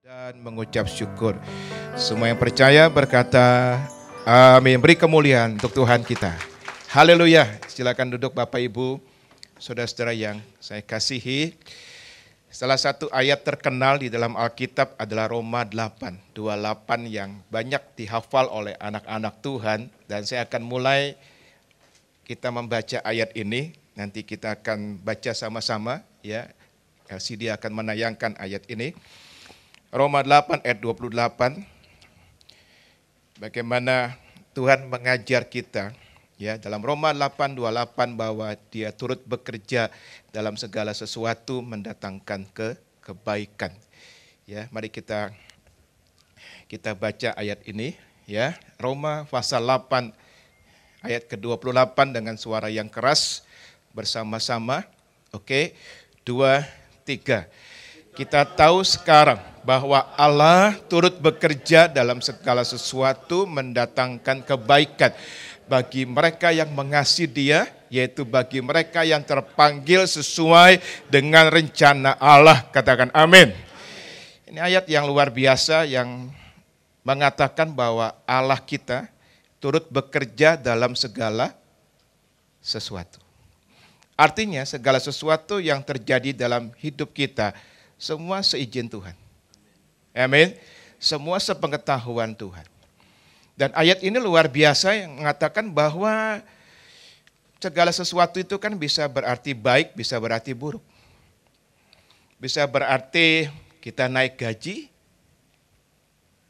dan mengucap syukur. Semua yang percaya berkata amin. Beri kemuliaan untuk Tuhan kita. Haleluya. Silakan duduk Bapak Ibu, saudara-saudara yang saya kasihi. Salah satu ayat terkenal di dalam Alkitab adalah Roma 8:28 yang banyak dihafal oleh anak-anak Tuhan. Dan saya akan mulai kita membaca ayat ini. Nanti kita akan baca sama-sama, ya. LCD akan menayangkan ayat ini. Roma 8 ayat 28. Bagaimana Tuhan mengajar kita, ya, dalam Roma 8:28 bahwa Dia turut bekerja dalam segala sesuatu mendatangkan kebaikan. Ya, mari kita baca ayat ini, ya. Roma pasal 8 ayat ke-28 dengan suara yang keras bersama-sama. Oke. 2, 3. Kita tahu sekarang bahwa Allah turut bekerja dalam segala sesuatu mendatangkan kebaikan bagi mereka yang mengasihi Dia, yaitu bagi mereka yang terpanggil sesuai dengan rencana Allah. Katakan amin. Ini ayat yang luar biasa yang mengatakan bahwa Allah kita turut bekerja dalam segala sesuatu. Artinya segala sesuatu yang terjadi dalam hidup kita semua seizin Tuhan. Amin. Semua sepengetahuan Tuhan. Dan ayat ini luar biasa yang mengatakan bahwa segala sesuatu itu kan bisa berarti baik, bisa berarti buruk. Bisa berarti kita naik gaji.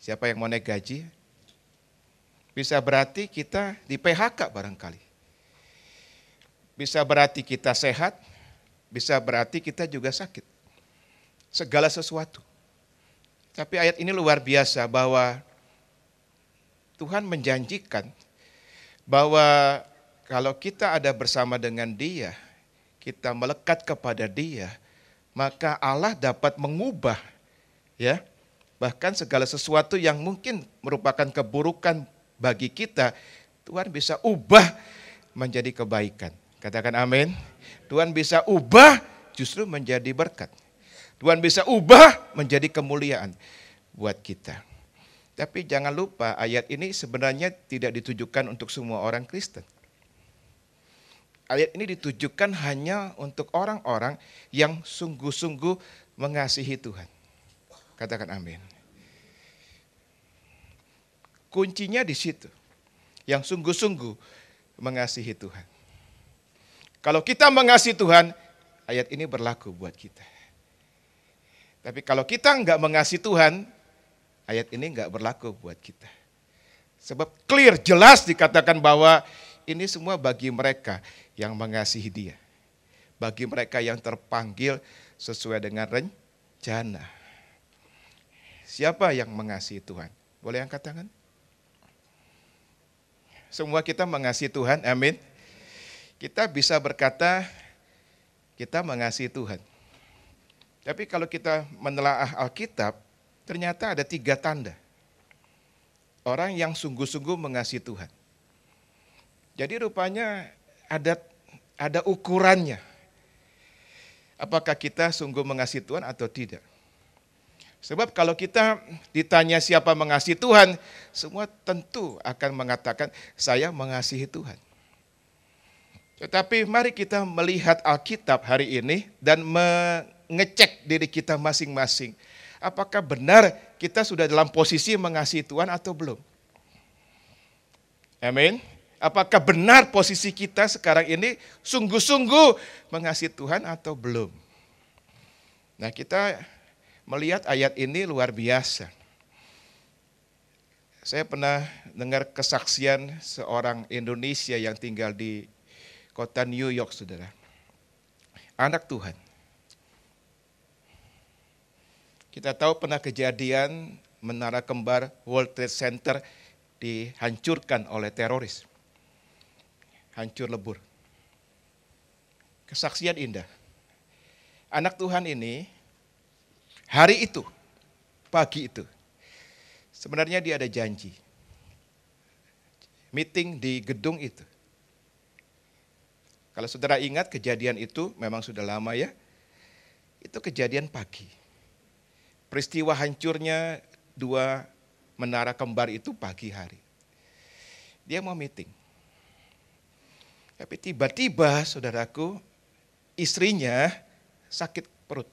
Siapa yang mau naik gaji? Bisa berarti kita di PHK barangkali. Bisa berarti kita sehat, bisa berarti kita juga sakit. Segala sesuatu. Tapi ayat ini luar biasa bahwa Tuhan menjanjikan bahwa kalau kita ada bersama dengan Dia, kita melekat kepada Dia, maka Allah dapat mengubah, ya, bahkan segala sesuatu yang mungkin merupakan keburukan bagi kita, Tuhan bisa ubah menjadi kebaikan. Katakan amin. Tuhan bisa ubah justru menjadi berkat. Tuhan bisa ubah menjadi kemuliaan buat kita. Tapi jangan lupa ayat ini sebenarnya tidak ditujukan untuk semua orang Kristen. Ayat ini ditujukan hanya untuk orang-orang yang sungguh-sungguh mengasihi Tuhan. Katakan amin. Kuncinya di situ. Yang sungguh-sungguh mengasihi Tuhan. Kalau kita mengasihi Tuhan, ayat ini berlaku buat kita. Tapi kalau kita enggak mengasihi Tuhan, ayat ini enggak berlaku buat kita. Sebab clear, jelas dikatakan bahwa ini semua bagi mereka yang mengasihi Dia. Bagi mereka yang terpanggil sesuai dengan rencana. Siapa yang mengasihi Tuhan? Boleh angkat tangan? Semua kita mengasihi Tuhan, amin. Kita bisa berkata, kita mengasihi Tuhan. Tapi kalau kita menelaah Alkitab, ternyata ada 3 tanda. Orang yang sungguh-sungguh mengasihi Tuhan. Jadi rupanya ada ukurannya. Apakah kita sungguh mengasihi Tuhan atau tidak? Sebab kalau kita ditanya siapa mengasihi Tuhan, semua tentu akan mengatakan saya mengasihi Tuhan. Tetapi mari kita melihat Alkitab hari ini dan mengecek diri kita masing-masing. Apakah benar kita sudah dalam posisi mengasihi Tuhan atau belum? Amin. Apakah benar posisi kita sekarang ini sungguh-sungguh mengasihi Tuhan atau belum? Nah, kita melihat ayat ini luar biasa. Saya pernah dengar kesaksian seorang Indonesia yang tinggal di kota New York, saudara. Anak Tuhan. Kita tahu pernah kejadian Menara Kembar World Trade Center dihancurkan oleh teroris. Hancur lebur. Kesaksian indah. Anak Tuhan ini, hari itu, pagi itu, sebenarnya dia ada janji. Meeting di gedung itu. Kalau saudara ingat kejadian itu memang sudah lama ya. Itu kejadian pagi. peristiwa hancurnya dua menara kembar itu pagi hari. Dia mau meeting. Tapi tiba-tiba saudaraku, istrinya sakit perut.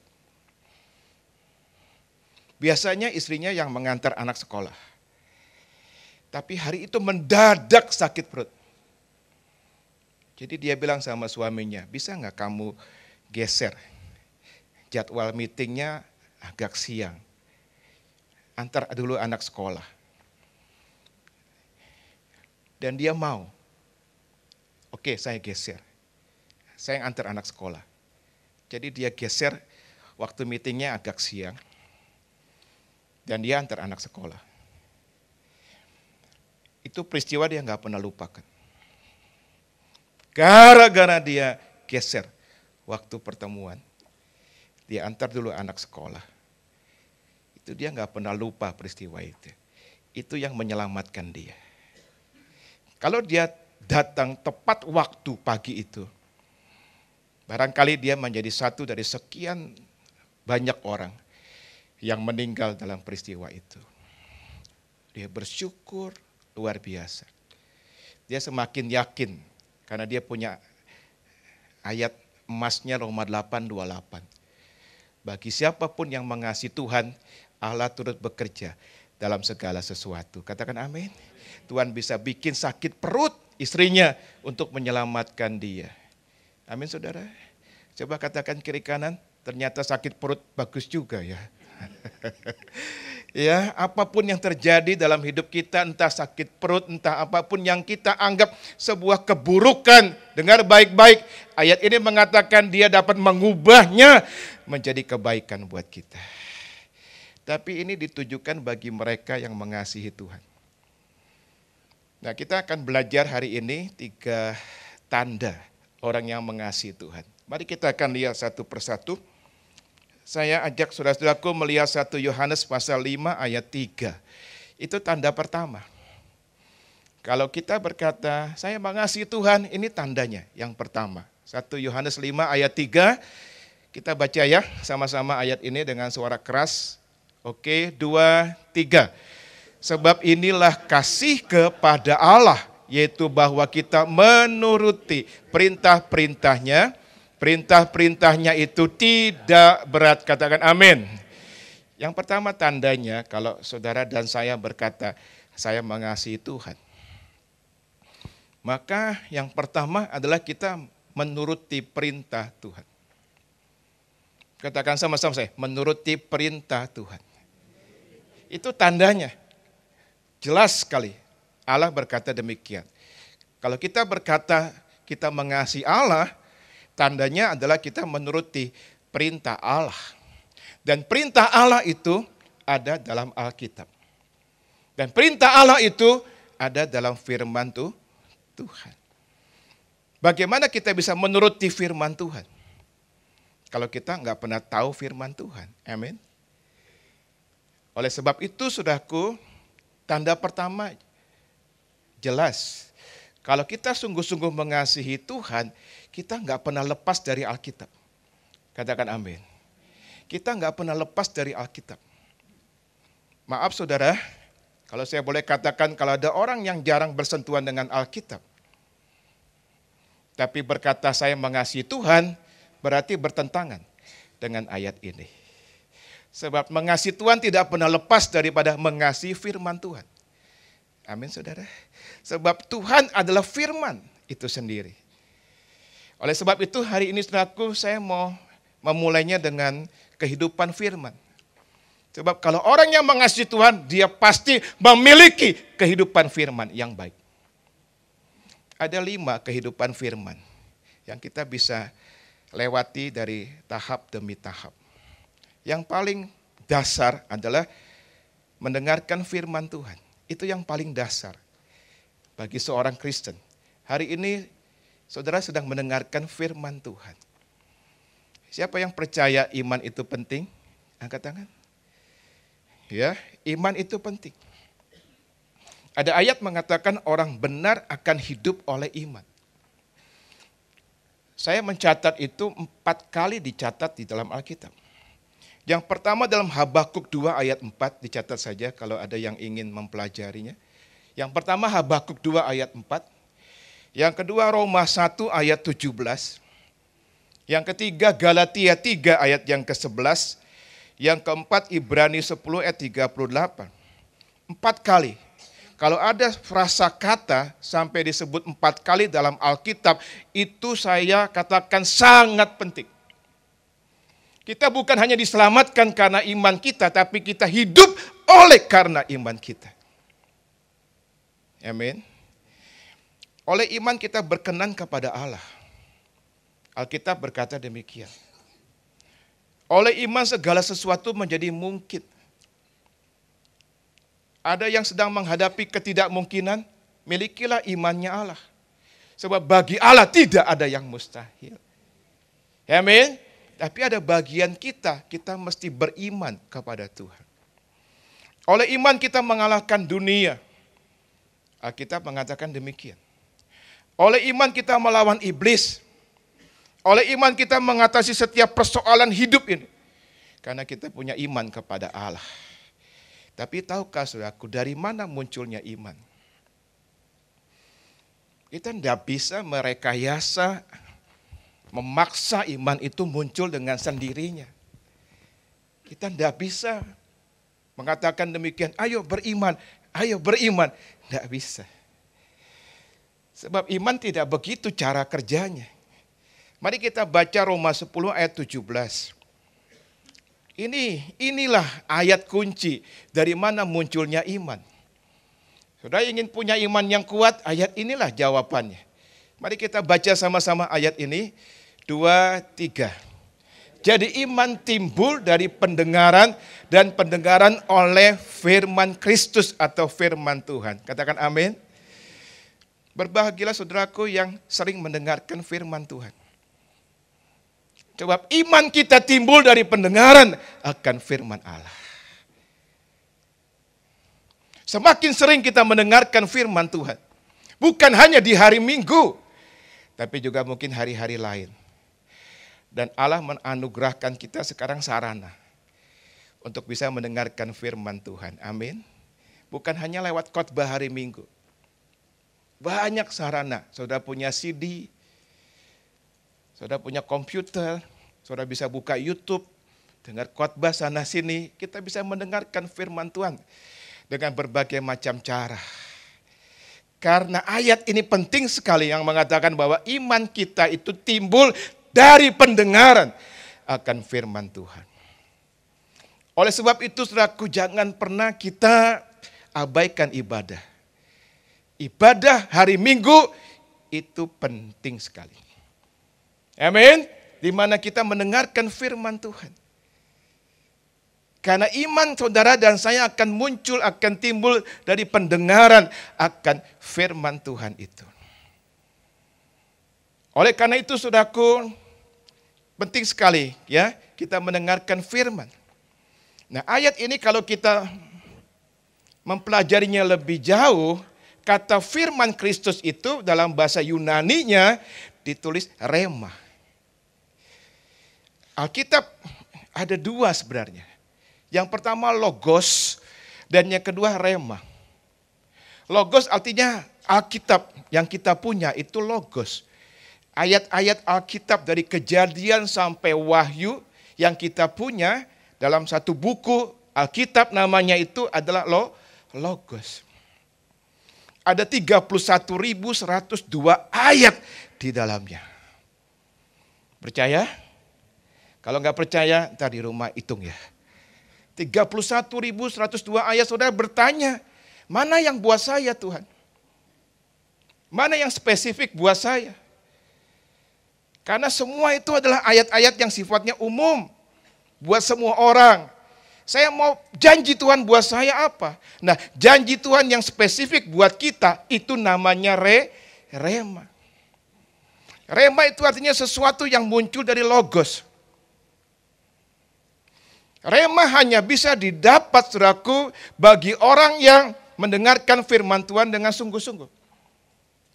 Biasanya istrinya yang mengantar anak sekolah. Tapi hari itu mendadak sakit perut. Jadi dia bilang sama suaminya, bisa nggak kamu geser jadwal meetingnya agak siang. Antar dulu anak sekolah. Dan dia mau. Oke, saya geser. Saya antar anak sekolah. Jadi dia geser waktu meetingnya agak siang. Dan dia antar anak sekolah. Itu peristiwa dia nggak pernah lupakan. Gara-gara dia geser waktu pertemuan. Dia antar dulu anak sekolah. Itu dia nggak pernah lupa peristiwa itu. Itu yang menyelamatkan dia. Kalau dia datang tepat waktu pagi itu, barangkali dia menjadi satu dari sekian banyak orang yang meninggal dalam peristiwa itu. Dia bersyukur luar biasa. Dia semakin yakin karena dia punya ayat emasnya Roma 8:28. Bagi siapapun yang mengasihi Tuhan, Allah turut bekerja dalam segala sesuatu. Katakan amin. Tuhan bisa bikin sakit perut istrinya untuk menyelamatkan dia. Amin saudara. Coba katakan kiri kanan, ternyata sakit perut bagus juga ya. Ya, apapun yang terjadi dalam hidup kita, entah sakit perut, entah apapun yang kita anggap sebuah keburukan, dengar baik-baik, ayat ini mengatakan dia dapat mengubahnya menjadi kebaikan buat kita. Tapi ini ditujukan bagi mereka yang mengasihi Tuhan. Nah, kita akan belajar hari ini 3 tanda orang yang mengasihi Tuhan. Mari kita akan lihat satu persatu. Saya ajak saudara-saudaraku melihat 1 Yohanes pasal 5 ayat 3. Itu tanda pertama. Kalau kita berkata, saya mengasihi Tuhan, ini tandanya yang pertama. 1 Yohanes 5 ayat 3, kita baca ya sama-sama ayat ini dengan suara keras. Oke, 2, 3. Sebab inilah kasih kepada Allah, yaitu bahwa kita menuruti perintah-perintahnya. Perintah-perintahnya itu tidak berat, katakan amin. Yang pertama tandanya kalau saudara dan saya berkata, saya mengasihi Tuhan. Maka yang pertama adalah kita menuruti perintah Tuhan. Katakan sama-sama saya, menuruti perintah Tuhan. Itu tandanya. Jelas sekali, Allah berkata demikian. Kalau kita berkata kita mengasihi Allah, tandanya adalah kita menuruti perintah Allah. Dan perintah Allah itu ada dalam Alkitab. Dan perintah Allah itu ada dalam firman Tuhan. Bagaimana kita bisa menuruti firman Tuhan? Kalau kita nggak pernah tahu firman Tuhan. Amin. Oleh sebab itu, saudaraku, tanda pertama jelas. Kalau kita sungguh-sungguh mengasihi Tuhan, kita nggak pernah lepas dari Alkitab. Katakan amin. Kita nggak pernah lepas dari Alkitab. Maaf saudara, kalau saya boleh katakan kalau ada orang yang jarang bersentuhan dengan Alkitab, tapi berkata saya mengasihi Tuhan, berarti bertentangan dengan ayat ini. Sebab mengasihi Tuhan tidak pernah lepas daripada mengasihi firman Tuhan. Amin saudara. Sebab Tuhan adalah firman itu sendiri. Oleh sebab itu hari ini saudaraku saya mau memulainya dengan kehidupan firman. Sebab kalau orang yang mengasihi Tuhan, dia pasti memiliki kehidupan firman yang baik. Ada 5 kehidupan firman yang kita bisa lewati dari tahap demi tahap. Yang paling dasar adalah mendengarkan firman Tuhan. Itu yang paling dasar bagi seorang Kristen. Hari ini saudara sedang mendengarkan firman Tuhan. Siapa yang percaya iman itu penting? Angkat tangan. Ya, iman itu penting. Ada ayat mengatakan orang benar akan hidup oleh iman. Saya mencatat itu 4 kali dicatat di dalam Alkitab. Yang pertama dalam Habakuk 2 ayat 4, dicatat saja kalau ada yang ingin mempelajarinya. Yang pertama Habakuk 2 ayat 4. Yang kedua Roma 1 ayat 17. Yang ketiga Galatia 3 ayat yang ke-11. Yang keempat Ibrani 10 ayat 38. 4 kali. Kalau ada frasa kata sampai disebut 4 kali dalam Alkitab, itu saya katakan sangat penting. Kita bukan hanya diselamatkan karena iman kita, tapi kita hidup oleh karena iman kita. Amin. Oleh iman kita berkenan kepada Allah. Alkitab berkata demikian. Oleh iman segala sesuatu menjadi mungkin. Ada yang sedang menghadapi ketidakmungkinan, milikilah imannya Allah. Sebab bagi Allah tidak ada yang mustahil. Amin. Tapi ada bagian kita mesti beriman kepada Tuhan. Oleh iman kita mengalahkan dunia. Alkitab mengatakan demikian. Oleh iman kita melawan iblis. Oleh iman kita mengatasi setiap persoalan hidup ini. Karena kita punya iman kepada Allah. Tapi tahukah saudaraku, dari mana munculnya iman? Kita tidak bisa merekayasa, memaksa iman itu muncul dengan sendirinya. Kita tidak bisa mengatakan demikian, ayo beriman. Tidak bisa. Sebab iman tidak begitu cara kerjanya. Mari kita baca Roma 10 ayat 17. Inilah ayat kunci dari mana munculnya iman. Saudara ingin punya iman yang kuat, ayat inilah jawabannya. Mari kita baca sama-sama ayat ini. 2, 3. Jadi iman timbul dari pendengaran dan pendengaran oleh firman Kristus atau firman Tuhan. Katakan amin. Berbahagialah saudaraku yang sering mendengarkan firman Tuhan. Sebab iman kita timbul dari pendengaran akan firman Allah. Semakin sering kita mendengarkan firman Tuhan. Bukan hanya di hari Minggu, tapi juga mungkin hari-hari lain. Dan Allah menganugerahkan kita sekarang sarana untuk bisa mendengarkan firman Tuhan. Amin. Bukan hanya lewat khotbah hari Minggu. Banyak sarana. Saudara punya CD, saudara punya komputer, saudara bisa buka YouTube, dengar khotbah sana sini, kita bisa mendengarkan firman Tuhan dengan berbagai macam cara. Karena ayat ini penting sekali yang mengatakan bahwa iman kita itu timbul dari pendengaran akan firman Tuhan. Oleh sebab itu saudaraku, jangan pernah kita abaikan ibadah. Ibadah hari Minggu itu penting sekali. Amin. Di mana kita mendengarkan firman Tuhan. Karena iman saudara dan saya akan muncul, akan timbul dari pendengaran akan firman Tuhan itu. Oleh karena itu saudaraku, penting sekali ya kita mendengarkan firman. Nah, ayat ini kalau kita mempelajarinya lebih jauh, kata firman Kristus itu dalam bahasa Yunaninya ditulis rema. Alkitab ada dua sebenarnya. Yang pertama logos dan yang kedua rema. Logos artinya Alkitab yang kita punya itu logos. Ayat-ayat Alkitab dari Kejadian sampai Wahyu yang kita punya dalam satu buku Alkitab namanya itu adalah logos. Ada 31.102 ayat di dalamnya. Percaya? Kalau nggak percaya, ntar di rumah hitung ya. 31.102 ayat, saudara bertanya, mana yang buat saya Tuhan? Mana yang spesifik buat saya? Karena semua itu adalah ayat-ayat yang sifatnya umum. Buat semua orang. Saya mau janji Tuhan buat saya apa? Nah, janji Tuhan yang spesifik buat kita, itu namanya rema. Rema itu artinya sesuatu yang muncul dari logos. Rema hanya bisa didapat, saudaraku, bagi orang yang mendengarkan firman Tuhan dengan sungguh-sungguh.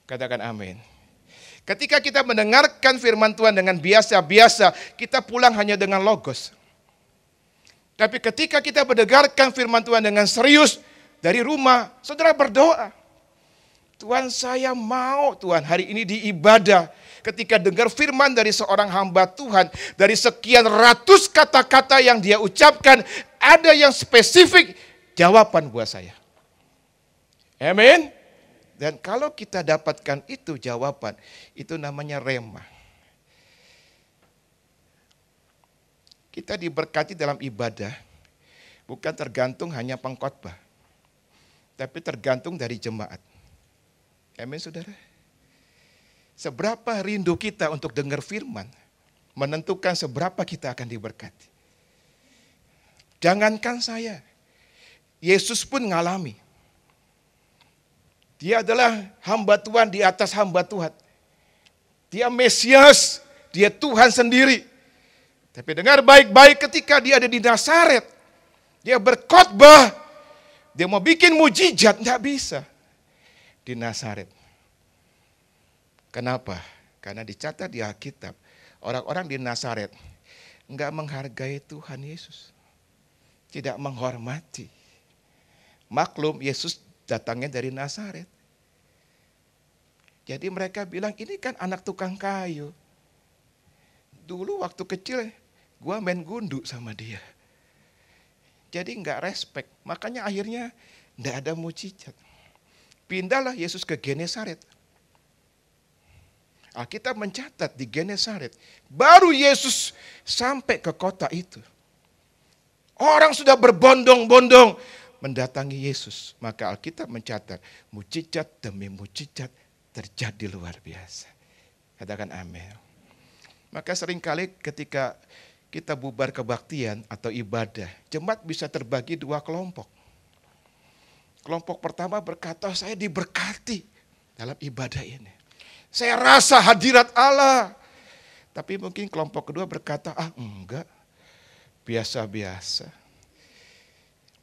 Katakan amin. Ketika kita mendengarkan firman Tuhan dengan biasa-biasa, kita pulang hanya dengan logos. Tapi ketika kita mendengarkan firman Tuhan dengan serius dari rumah, saudara berdoa. Tuhan, saya mau Tuhan hari ini di ibadah. Ketika dengar firman dari seorang hamba Tuhan, dari sekian ratus kata-kata yang dia ucapkan, ada yang spesifik jawaban buat saya. Amin. Dan kalau kita dapatkan itu jawaban, itu namanya rema. Kita diberkati dalam ibadah, bukan tergantung hanya pengkhotbah, tapi tergantung dari jemaat. Amin, saudara. Seberapa rindu kita untuk dengar firman, menentukan seberapa kita akan diberkati. Jangankan saya, Yesus pun ngalami. Dia adalah hamba Tuhan di atas hamba Tuhan. Dia Mesias, dia Tuhan sendiri. Tapi dengar baik-baik, ketika dia ada di Nazaret, dia berkhotbah, dia mau bikin mujizat, tidak bisa di Nazaret. Kenapa? Karena dicatat di Alkitab, orang-orang di Nazaret enggak menghargai Tuhan Yesus. Tidak menghormati. Maklum, Yesus datangnya dari Nazaret. Jadi mereka bilang, ini kan anak tukang kayu. Dulu waktu kecil, gua main gundu sama dia. Jadi enggak respect. Makanya akhirnya enggak ada mujizat. Pindahlah Yesus ke Genesaret. Alkitab mencatat di Genesaret, baru Yesus sampai ke kota itu. Orang sudah berbondong-bondong mendatangi Yesus. Maka Alkitab mencatat, mujizat demi mujizat terjadi luar biasa. Katakan amin. Maka seringkali ketika kita bubar kebaktian atau ibadah, jemaat bisa terbagi dua kelompok. Kelompok pertama berkata, saya diberkati dalam ibadah ini. Saya rasa hadirat Allah. Tapi mungkin kelompok kedua berkata, enggak, biasa-biasa.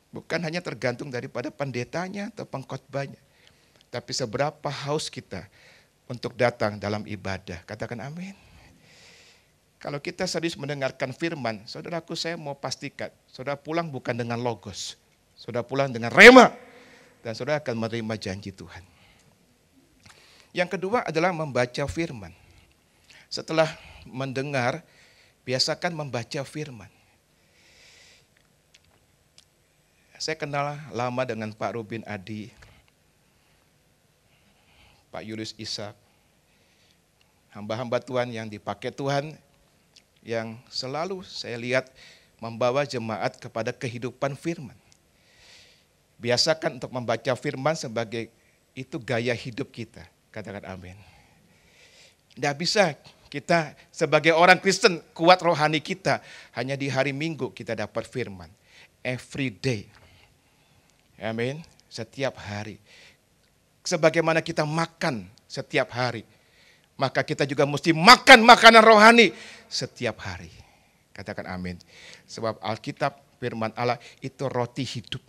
Bukan hanya tergantung daripada pendetanya atau pengkhotbahnya, tapi seberapa haus kita untuk datang dalam ibadah. Katakan amin. Kalau kita serius mendengarkan firman, saudaraku, saya mau pastikan, saudara pulang bukan dengan logos, saudara pulang dengan rema, dan saudara akan menerima janji Tuhan. Yang kedua adalah membaca firman. Setelah mendengar, biasakan membaca firman. Saya kenal lama dengan Pak Rubin Adi, Pak Julius Ishak, hamba-hamba Tuhan yang dipakai Tuhan, yang selalu saya lihat membawa jemaat kepada kehidupan firman. Biasakan untuk membaca firman sebagai itu gaya hidup kita. Katakan amin. Tidak bisa kita sebagai orang Kristen kuat rohani kita hanya di hari Minggu kita dapat firman. Every day. Amin. Setiap hari. Sebagaimana kita makan setiap hari, maka kita juga mesti makan makanan rohani setiap hari. Katakan amin. Sebab Alkitab firman Allah itu roti hidup.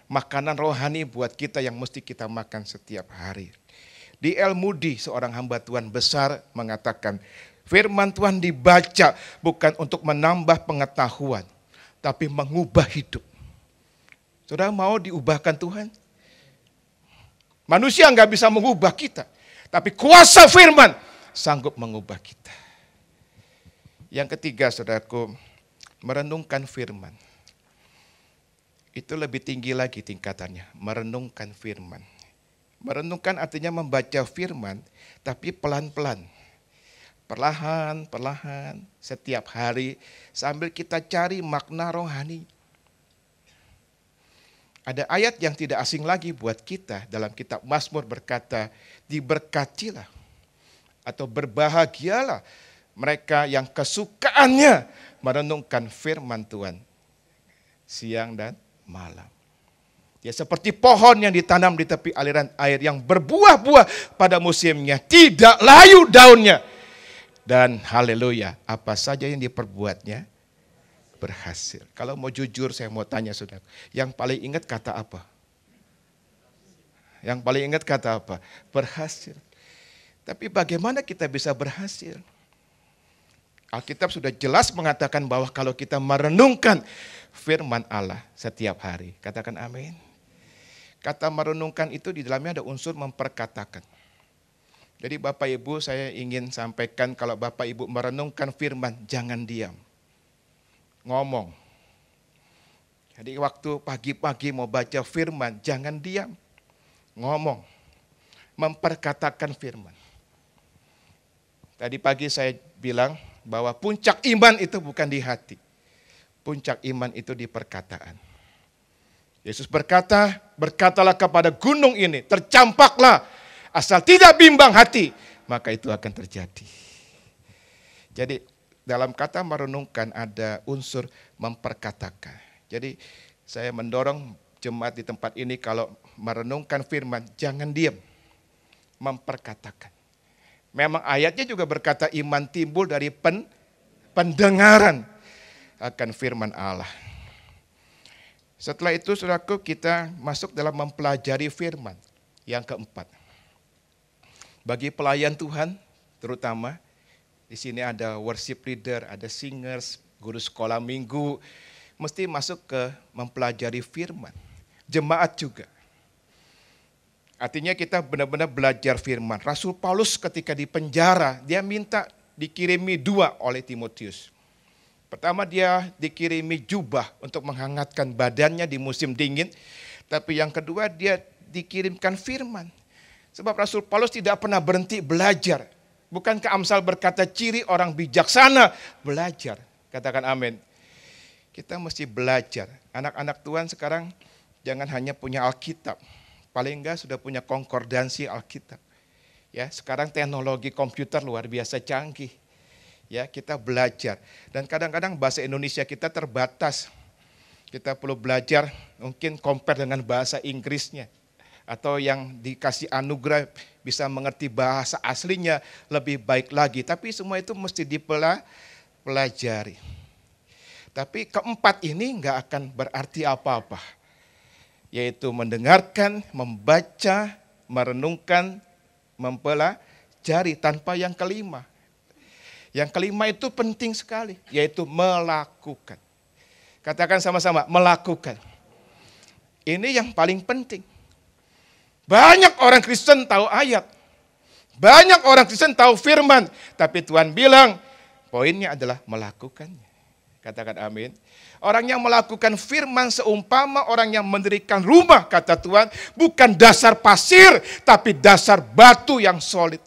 Makanan rohani buat kita yang mesti kita makan setiap hari. D.L. Moody, seorang hamba Tuhan besar, mengatakan, firman Tuhan dibaca bukan untuk menambah pengetahuan, tapi mengubah hidup. Saudara mau diubahkan Tuhan? Manusia nggak bisa mengubah kita, tapi kuasa firman sanggup mengubah kita. Yang ketiga, saudaraku, merenungkan firman. Itu lebih tinggi lagi tingkatannya, merenungkan firman. Merenungkan artinya membaca firman, tapi pelan-pelan. Perlahan-perlahan, setiap hari, sambil kita cari makna rohani. Ada ayat yang tidak asing lagi buat kita dalam kitab Mazmur berkata, diberkatilah atau berbahagialah mereka yang kesukaannya merenungkan firman Tuhan siang dan malam. Ya, seperti pohon yang ditanam di tepi aliran air yang berbuah-buah pada musimnya, tidak layu daunnya. Dan haleluya, apa saja yang diperbuatnya berhasil. Kalau mau jujur saya mau tanya saudara, yang paling ingat kata apa? Yang paling ingat kata apa? Berhasil. Tapi bagaimana kita bisa berhasil? Alkitab sudah jelas mengatakan bahwa kalau kita merenungkan firman Allah setiap hari. Katakan amin. Kata merenungkan itu di dalamnya ada unsur memperkatakan. Jadi Bapak Ibu, saya ingin sampaikan kalau Bapak Ibu merenungkan firman, jangan diam. Ngomong. Jadi waktu pagi-pagi mau baca firman, jangan diam. Ngomong. Memperkatakan firman. Tadi pagi saya bilang bahwa puncak iman itu bukan di hati. Puncak iman itu di perkataan. Yesus berkata, berkatalah kepada gunung ini, tercampaklah, asal tidak bimbang hati, maka itu akan terjadi. Jadi dalam kata merenungkan ada unsur memperkatakan. Jadi saya mendorong jemaat di tempat ini kalau merenungkan firman, jangan diam, memperkatakan. Memang ayatnya juga berkata iman timbul dari pendengaran akan firman Allah. Setelah itu saudaraku kita masuk dalam mempelajari firman. Yang keempat, bagi pelayan Tuhan terutama, di sini ada worship leader, ada singers, guru sekolah minggu, mesti masuk ke mempelajari firman. Jemaat juga. Artinya kita benar-benar belajar firman. Rasul Paulus ketika di penjara, dia minta dikirimi 2 oleh Timotius. Pertama dia dikirimi jubah untuk menghangatkan badannya di musim dingin. Tapi yang kedua dia dikirimkan firman. Sebab Rasul Paulus tidak pernah berhenti belajar. Bukankah Amsal berkata ciri orang bijaksana belajar. Katakan amin. Kita mesti belajar. Anak-anak Tuhan sekarang jangan hanya punya Alkitab. Paling enggak sudah punya konkordansi Alkitab. Ya, sekarang teknologi komputer luar biasa canggih. Ya, kita belajar. Dan kadang-kadang bahasa Indonesia kita terbatas. Kita perlu belajar mungkin compare dengan bahasa Inggrisnya. Atau yang dikasih anugerah bisa mengerti bahasa aslinya lebih baik lagi. Tapi semua itu mesti dipelajari. Tapi keempat ini enggak akan berarti apa-apa. Yaitu mendengarkan, membaca, merenungkan, mempelajari tanpa yang kelima. Yang kelima itu penting sekali, yaitu melakukan. Katakan sama-sama, melakukan. Ini yang paling penting. Banyak orang Kristen tahu ayat. Banyak orang Kristen tahu firman. Tapi Tuhan bilang, poinnya adalah melakukannya. Katakan amin. Orang yang melakukan firman seumpama orang yang mendirikan rumah, kata Tuhan, bukan dasar pasir, tapi dasar batu yang solid.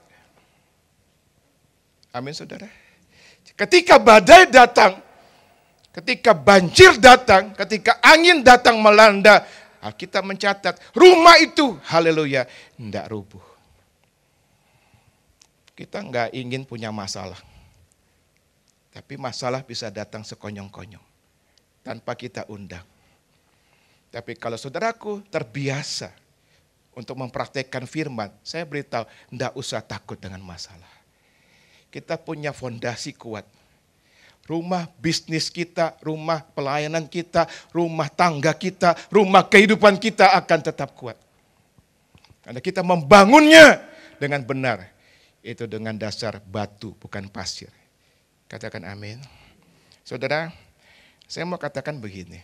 Amin saudara. Ketika badai datang, ketika banjir datang, ketika angin datang melanda, Alkitab mencatat, rumah itu, haleluya, tidak rubuh. Kita nggak ingin punya masalah. Tapi masalah bisa datang sekonyong-konyong. Tanpa kita undang. Tapi kalau saudaraku terbiasa untuk mempraktekkan firman, saya beritahu, tidak usah takut dengan masalah. Kita punya fondasi kuat. Rumah bisnis kita, rumah pelayanan kita, rumah tangga kita, rumah kehidupan kita akan tetap kuat. Karena kita membangunnya dengan benar. Itu dengan dasar batu, bukan pasir. Katakan amin. Saudara, saya mau katakan begini.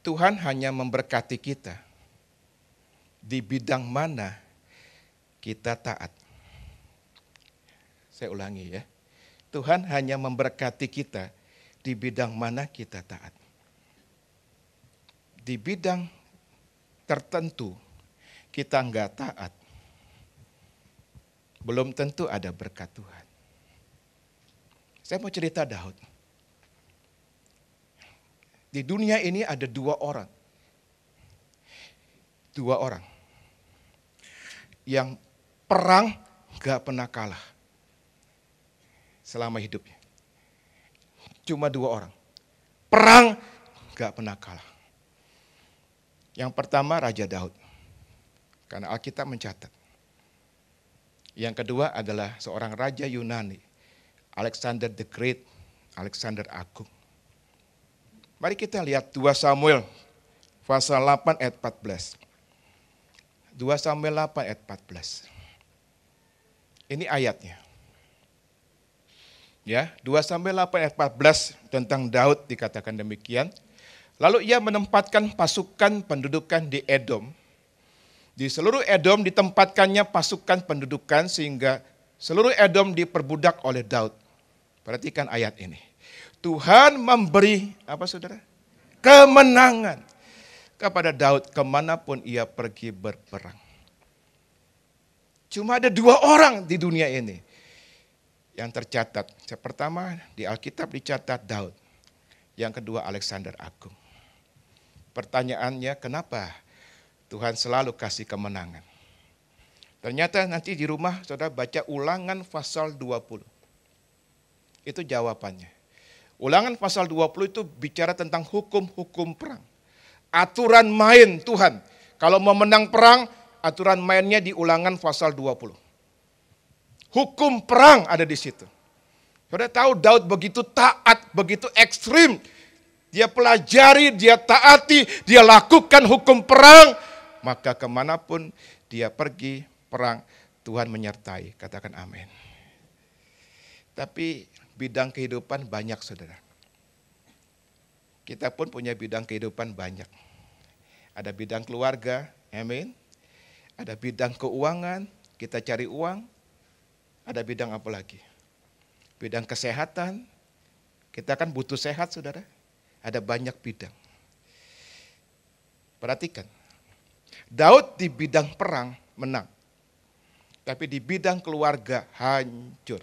Tuhan hanya memberkati kita di bidang mana kita taat. Saya ulangi ya. Tuhan hanya memberkati kita di bidang mana kita taat. Di bidang tertentu kita enggak taat. Belum tentu ada berkat Tuhan. Saya mau cerita Daud. Di dunia ini ada 2 orang. 2 orang. Yang perang gak pernah kalah. Selama hidupnya. Cuma 2 orang. Perang gak pernah kalah. Yang pertama Raja Daud. Karena Alkitab mencatat. Yang kedua adalah seorang Raja Yunani. Alexander the Great, Alexander Agung. Mari kita lihat 2 Samuel pasal 8 ayat 14. 2 Samuel 8 ayat 14. Ini ayatnya. Ya, 2 Samuel 8 ayat 14 tentang Daud dikatakan demikian. Lalu ia menempatkan pasukan pendudukan di Edom. Di seluruh Edom ditempatkannya pasukan pendudukan sehingga seluruh Edom diperbudak oleh Daud. Perhatikan ayat ini. Tuhan memberi, apa saudara? Kemenangan kepada Daud kemanapun ia pergi berperang. Cuma ada 2 orang di dunia ini yang tercatat. Yang pertama di Alkitab dicatat Daud. Yang kedua Alexander Agung. Pertanyaannya kenapa Tuhan selalu kasih kemenangan? Ternyata nanti di rumah saudara baca Ulangan pasal 20. Itu jawabannya. Ulangan pasal 20 itu bicara tentang hukum-hukum perang. Aturan main Tuhan. Kalau mau menang perang, aturan mainnya di Ulangan pasal 20. Hukum perang ada di situ. Saudara tahu Daud begitu taat, begitu ekstrim. Dia pelajari, dia taati, dia lakukan hukum perang. Maka kemanapun dia pergi perang, Tuhan menyertai. Katakan amin. Tapi bidang kehidupan banyak saudara. Kita pun punya bidang kehidupan banyak. Ada bidang keluarga, amin. Ada bidang keuangan, kita cari uang. Ada bidang apa lagi? Bidang kesehatan, kita kan butuh sehat saudara. Ada banyak bidang. Perhatikan, Daud di bidang perang menang. Tapi di bidang keluarga hancur.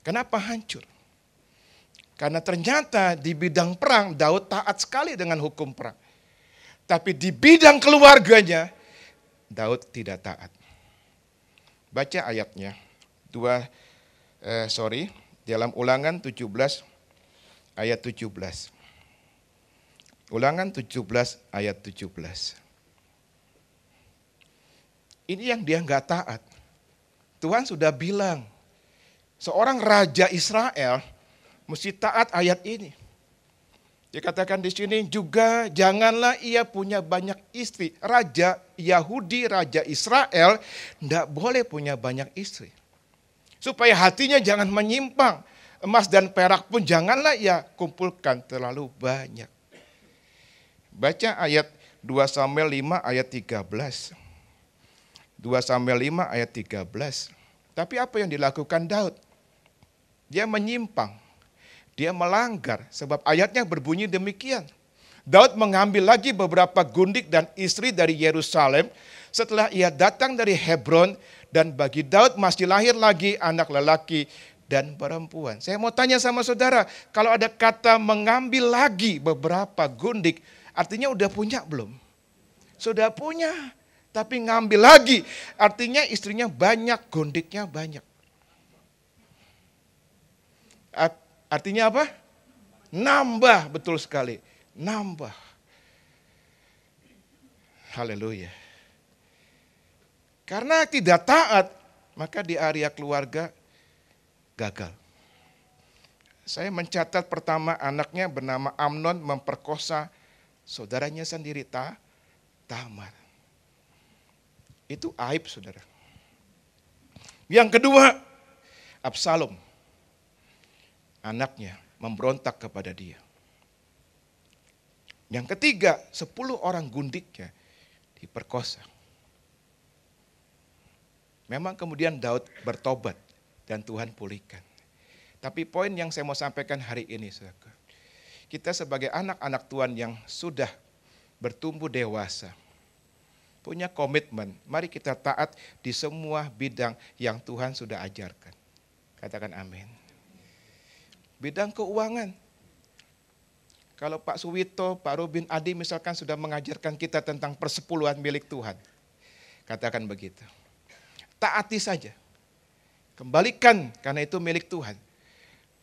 Kenapa hancur? Karena ternyata di bidang perang Daud taat sekali dengan hukum perang. Tapi di bidang keluarganya Daud tidak taat. Baca ayatnya. Dalam Ulangan 17 ayat 17. Ulangan 17 ayat 17. Ini yang dia nggak taat. Tuhan sudah bilang, seorang raja Israel mesti taat ayat ini. Dikatakan di sini juga janganlah ia punya banyak istri. Raja Yahudi, raja Israel tidak boleh punya banyak istri. Supaya hatinya jangan menyimpang. Emas dan perak pun janganlah ia kumpulkan terlalu banyak. Baca ayat 2 Samuel 5 ayat 13. 2 Samuel 5 ayat 13. Tapi apa yang dilakukan Daud? Dia menyimpang. Dia melanggar sebab ayatnya berbunyi demikian. Daud mengambil lagi beberapa gundik dan istri dari Yerusalem setelah ia datang dari Hebron dan bagi Daud masih lahir lagi anak lelaki dan perempuan. Saya mau tanya sama saudara, kalau ada kata mengambil lagi beberapa gundik, artinya udah punya belum? Sudah punya, tapi ngambil lagi, artinya istrinya banyak, gundiknya banyak. Artinya apa? Nambah, betul sekali. Nambah. Haleluya. Karena tidak taat, maka di area keluarga gagal. Saya mencatat pertama anaknya bernama Amnon memperkosa saudaranya sendiri Tamar. Itu aib saudara. Yang kedua, Absalom. Anaknya memberontak kepada dia. Yang ketiga, 10 orang gundiknya diperkosa. Memang kemudian Daud bertobat dan Tuhan pulihkan. Tapi poin yang saya mau sampaikan hari ini, saudara, kita sebagai anak-anak Tuhan yang sudah bertumbuh dewasa, punya komitmen, mari kita taat di semua bidang yang Tuhan sudah ajarkan. Katakan amin. Bidang keuangan. Kalau Pak Suwito, Pak Rubin Adi misalkan sudah mengajarkan kita tentang persepuluhan milik Tuhan. Katakan begitu. Taati saja. Kembalikan karena itu milik Tuhan.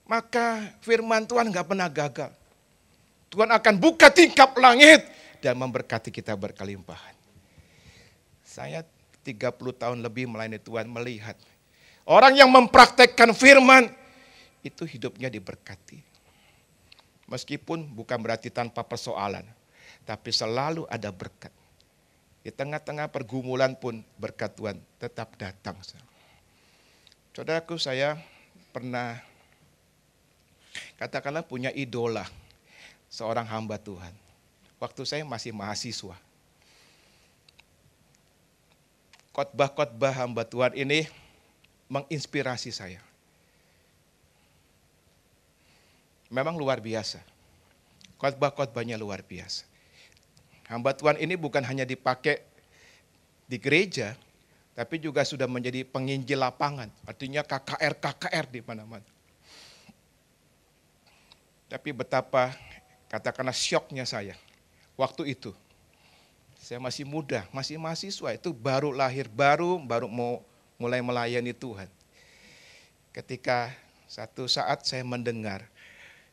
Maka firman Tuhan gak pernah gagal. Tuhan akan buka tingkap langit dan memberkati kita berkelimpahan. Saya 30 tahun lebih melayani Tuhan melihat. Orang yang mempraktekkan firman, itu hidupnya diberkati. Meskipun bukan berarti tanpa persoalan, tapi selalu ada berkat. Di tengah-tengah pergumulan pun berkat Tuhan tetap datang. Saudaraku, saya pernah katakanlah punya idola, seorang hamba Tuhan. Waktu saya masih mahasiswa. Khotbah-khotbah hamba Tuhan ini menginspirasi saya. Memang luar biasa. Khotbah-khotbahnya luar biasa. Hamba Tuhan ini bukan hanya dipakai di gereja, tapi juga sudah menjadi penginjil lapangan. Artinya KKR di mana-mana. Tapi betapa katakanlah syoknya saya waktu itu. Saya masih muda, masih mahasiswa, itu baru lahir, baru mau mulai melayani Tuhan. Ketika satu saat saya mendengar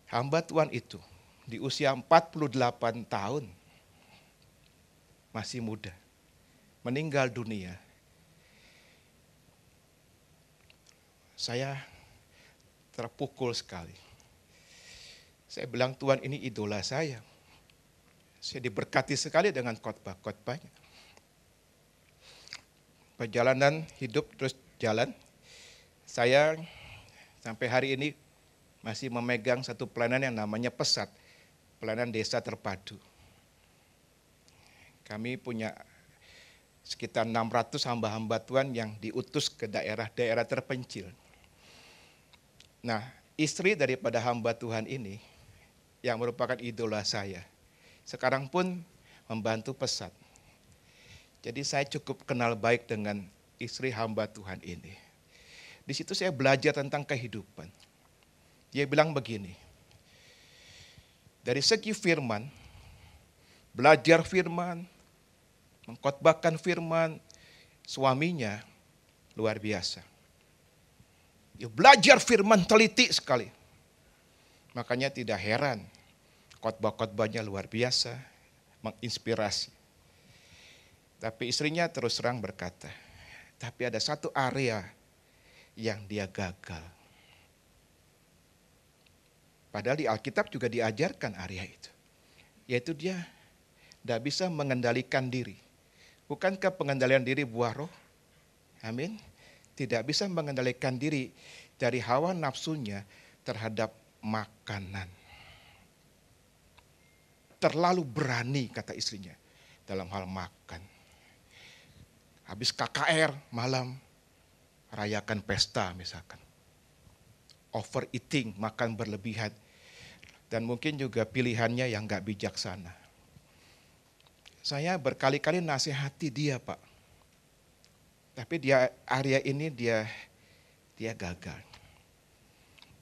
hamba Tuhan itu di usia 48 tahun, masih muda, meninggal dunia. Saya terpukul sekali. Saya bilang, Tuhan, ini idola saya. Saya diberkati sekali dengan khotbah-khotbahnya. Perjalanan hidup terus jalan. Saya sampai hari ini masih memegang satu pelayanan yang namanya PESAT, pelayanan desa terpadu. Kami punya sekitar 600 hamba-hamba Tuhan yang diutus ke daerah-daerah terpencil. Nah, istri daripada hamba Tuhan ini yang merupakan idola saya, sekarang pun membantu PESAT. Jadi saya cukup kenal baik dengan istri hamba Tuhan ini. Di situ saya belajar tentang kehidupan. Dia bilang begini, dari segi firman, belajar firman, mengkhotbahkan firman, suaminya luar biasa. Dia belajar firman teliti sekali. Makanya tidak heran, khotbah-khotbahnya luar biasa, menginspirasi. Tapi istrinya terus terang berkata, tapi ada satu area yang dia gagal. Padahal di Alkitab juga diajarkan area itu. Yaitu dia tidak bisa mengendalikan diri. Bukankah pengendalian diri buah roh? Amin. Tidak bisa mengendalikan diri dari hawa nafsunya terhadap makanan. Terlalu berani, kata istrinya, dalam hal makan. Habis KKR malam, rayakan pesta misalkan. Overeating, makan berlebihan. Dan mungkin juga pilihannya yang gak bijaksana. Saya berkali-kali nasihati dia, Pak. Tapi dia area ini dia gagal.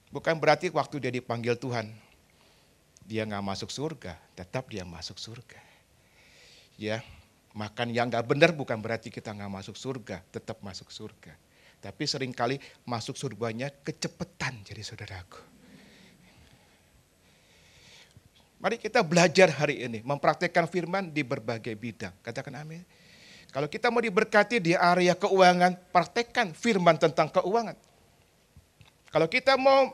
Bukan berarti waktu dia dipanggil Tuhan, dia gak masuk surga, tetap dia masuk surga. Ya, makan yang gak benar bukan berarti kita gak masuk surga, tetap masuk surga. Tapi seringkali masuk surganya kecepetan, jadi saudaraku. Mari kita belajar hari ini, mempraktikkan firman di berbagai bidang. Katakan amin. Kalau kita mau diberkati di area keuangan, praktekkan firman tentang keuangan. Kalau kita mau